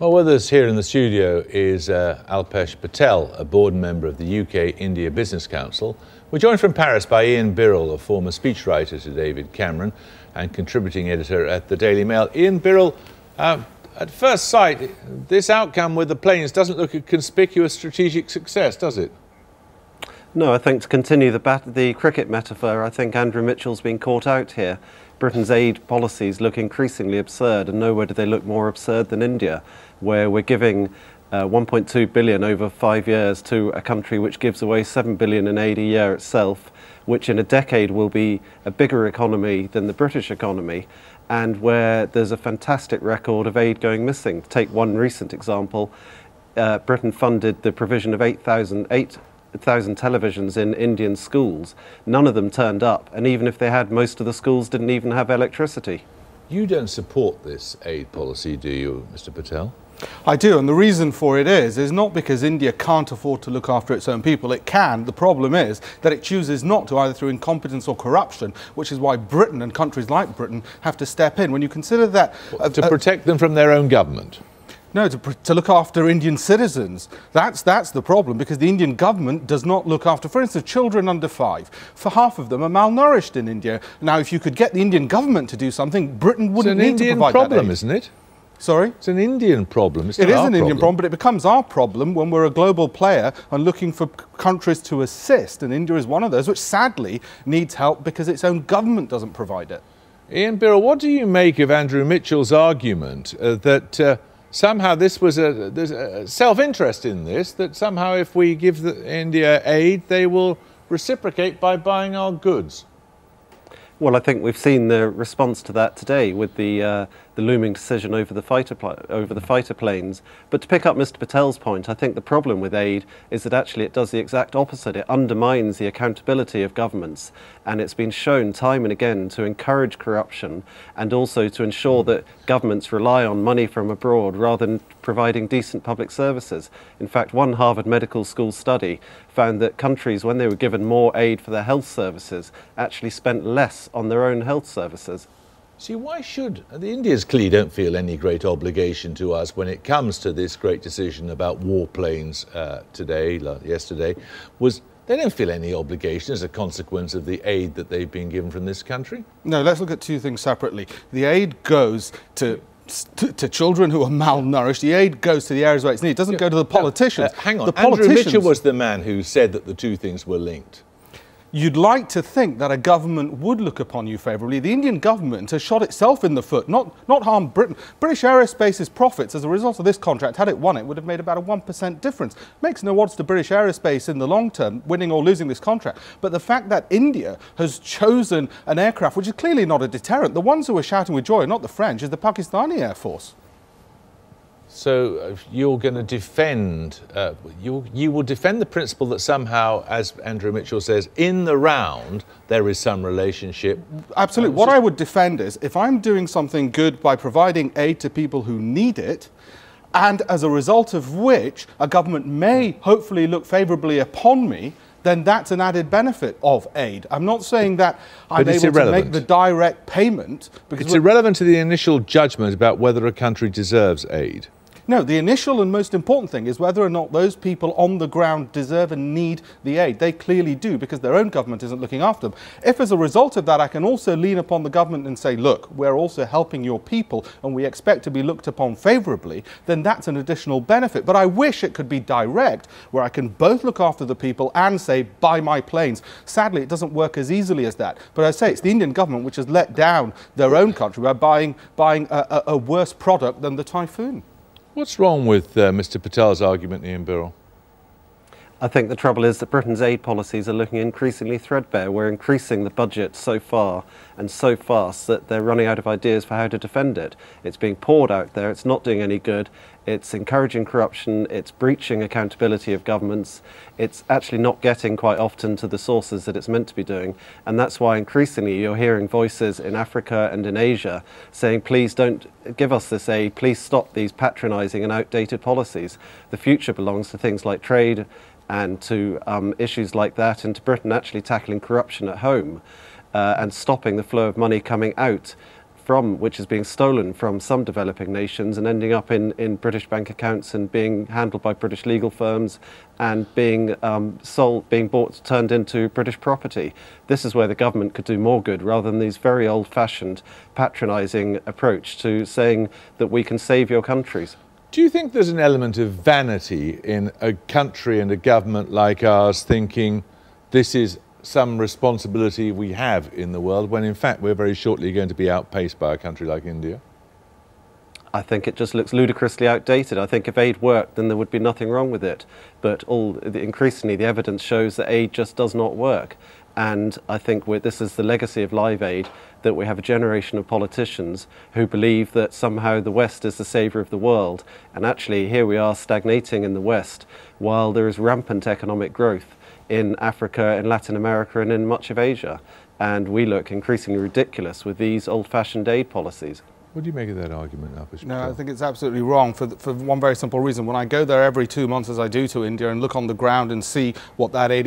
Well, with us here in the studio is Alpesh Patel, a board member of the UK-India Business Council. We're joined from Paris by Ian Birrell, a former speechwriter to David Cameron and contributing editor at the Daily Mail. Ian Birrell, at first sight, this outcome with the planes doesn't look a conspicuous strategic success, does it? No, I think to continue the cricket metaphor, I think Andrew Mitchell's been caught out here. Britain's aid policies look increasingly absurd, and nowhere do they look more absurd than India, where we're giving 1.2 billion over 5 years to a country which gives away 7 billion in aid a year itself, which in a decade will be a bigger economy than the British economy, and where there's a fantastic record of aid going missing. Take one recent example. Britain funded the provision of 8,000 televisions in Indian schools. None of them turned up, and even if they had, most of the schools didn't even have electricity. You don't support this aid policy, do you, Mr. Patel? I do, and the reason for it is not because India can't afford to look after its own people. It can. The problem is that it chooses not to, either through incompetence or corruption, which is why Britain and countries like Britain have to step in. When you consider that... to protect them from their own government? No, to look after Indian citizens. That's the problem, because the Indian government does not look after, for instance, children under 5. For half of them are malnourished in India. Now, if you could get the Indian government to do something, Britain wouldn't need to provide that aid. It's an Indian problem, isn't it? Sorry? It's an Indian problem. It is an Indian problem, but it becomes our problem when we're a global player and looking for countries to assist. And India is one of those, which sadly needs help because its own government doesn't provide it. Ian Birrell, what do you make of Andrew Mitchell's argument that somehow there's a self-interest in this, that somehow if we give India aid, they will reciprocate by buying our goods? Well, I think we've seen the response to that today with the looming decision over the fighter planes. But to pick up Mr. Patel's point, I think the problem with aid is that actually it does the exact opposite. It undermines the accountability of governments, and it's been shown time and again to encourage corruption and also to ensure that governments rely on money from abroad rather than providing decent public services. In fact, one Harvard Medical School study found that countries, when they were given more aid for their health services, actually spent less on their own health services. See, why should the Indians clearly don't feel any great obligation to us when it comes to this great decision about warplanes yesterday, they don't feel any obligation as a consequence of the aid that they've been given from this country? No, let's look at two things separately. The aid goes to children who are malnourished. The aid goes to the areas where it's needed. It doesn't go to the politicians. Hang on, Andrew Mitchell was the man who said that the two things were linked. You'd like to think that a government would look upon you favourably. The Indian government has shot itself in the foot, not harmed Britain. British Aerospace's profits as a result of this contract, had it won it, would have made about a 1% difference. Makes no odds to British Aerospace in the long term, winning or losing this contract. But the fact that India has chosen an aircraft, which is clearly not a deterrent, the ones who are shouting with joy are not the French, is the Pakistani Air Force. So you're going to defend, you will defend the principle that somehow, as Andrew Mitchell says, in the round, there is some relationship. Absolutely. What I would defend is, if I'm doing something good by providing aid to people who need it, and as a result of which a government may hopefully look favourably upon me, then that's an added benefit of aid. I'm not saying that I'm able to make the direct payment. Because it's irrelevant to the initial judgment about whether a country deserves aid. No, the initial and most important thing is whether or not those people on the ground deserve and need the aid. They clearly do, because their own government isn't looking after them. If as a result of that I can also lean upon the government and say, look, we're also helping your people and we expect to be looked upon favourably, then that's an additional benefit. But I wish it could be direct, where I can both look after the people and say, buy my planes. Sadly, it doesn't work as easily as that. But I say it's the Indian government which has let down their own country by buying a worse product than the Typhoon. What's wrong with Mr. Patel's argument, Ian Birrell? I think the trouble is that Britain's aid policies are looking increasingly threadbare. We're increasing the budget so far and so fast that they're running out of ideas for how to defend it. It's being poured out there, it's not doing any good, it's encouraging corruption, it's breaching accountability of governments, it's actually not getting quite often to the sources that it's meant to be doing, and that's why increasingly you're hearing voices in Africa and in Asia saying, please don't give us this aid, please stop these patronising and outdated policies. The future belongs to things like trade and to issues like that, and to Britain actually tackling corruption at home and stopping the flow of money coming out which is being stolen from some developing nations and ending up in British bank accounts and being handled by British legal firms and being turned into British property. This is where the government could do more good rather than these very old-fashioned patronising approach to saying that we can save your countries. Do you think there's an element of vanity in a country and a government like ours thinking this is some responsibility we have in the world, when in fact we're very shortly going to be outpaced by a country like India? I think it just looks ludicrously outdated. I think if aid worked, then there would be nothing wrong with it. But increasingly the evidence shows that aid just does not work. And I think this is the legacy of Live Aid, that we have a generation of politicians who believe that somehow the West is the saviour of the world. And actually here we are stagnating in the West while there is rampant economic growth in Africa, in Latin America and in much of Asia. And we look increasingly ridiculous with these old-fashioned aid policies. What do you make of that argument, Alpesh? No, I think it's absolutely wrong for one very simple reason. When I go there every 2 months, as I do to India, and look on the ground and see what that aid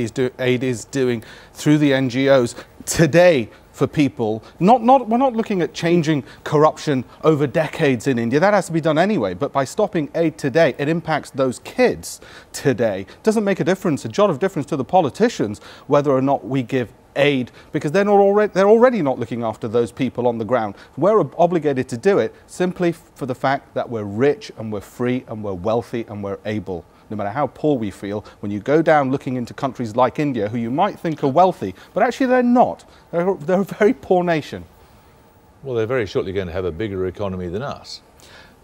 is doing through the NGOs today for people, we're not looking at changing corruption over decades in India. That has to be done anyway. But by stopping aid today, it impacts those kids today. It doesn't make a difference, a jot of difference to the politicians, whether or not we give aid, because they're already not looking after those people on the ground. We're obligated to do it simply for the fact that we're rich and we're free and we're wealthy and we're able. No matter how poor we feel, when you go down looking into countries like India, who you might think are wealthy, but actually they're not. They're a very poor nation. Well, they're very shortly going to have a bigger economy than us.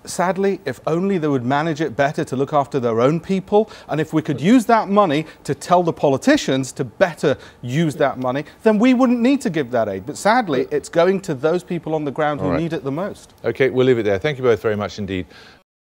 Sadly, if only they would manage it better to look after their own people, and if we could use that money to tell the politicians to better use that money, then we wouldn't need to give that aid. But sadly, it's going to those people on the ground who need it the most. Okay, we'll leave it there. Thank you both very much indeed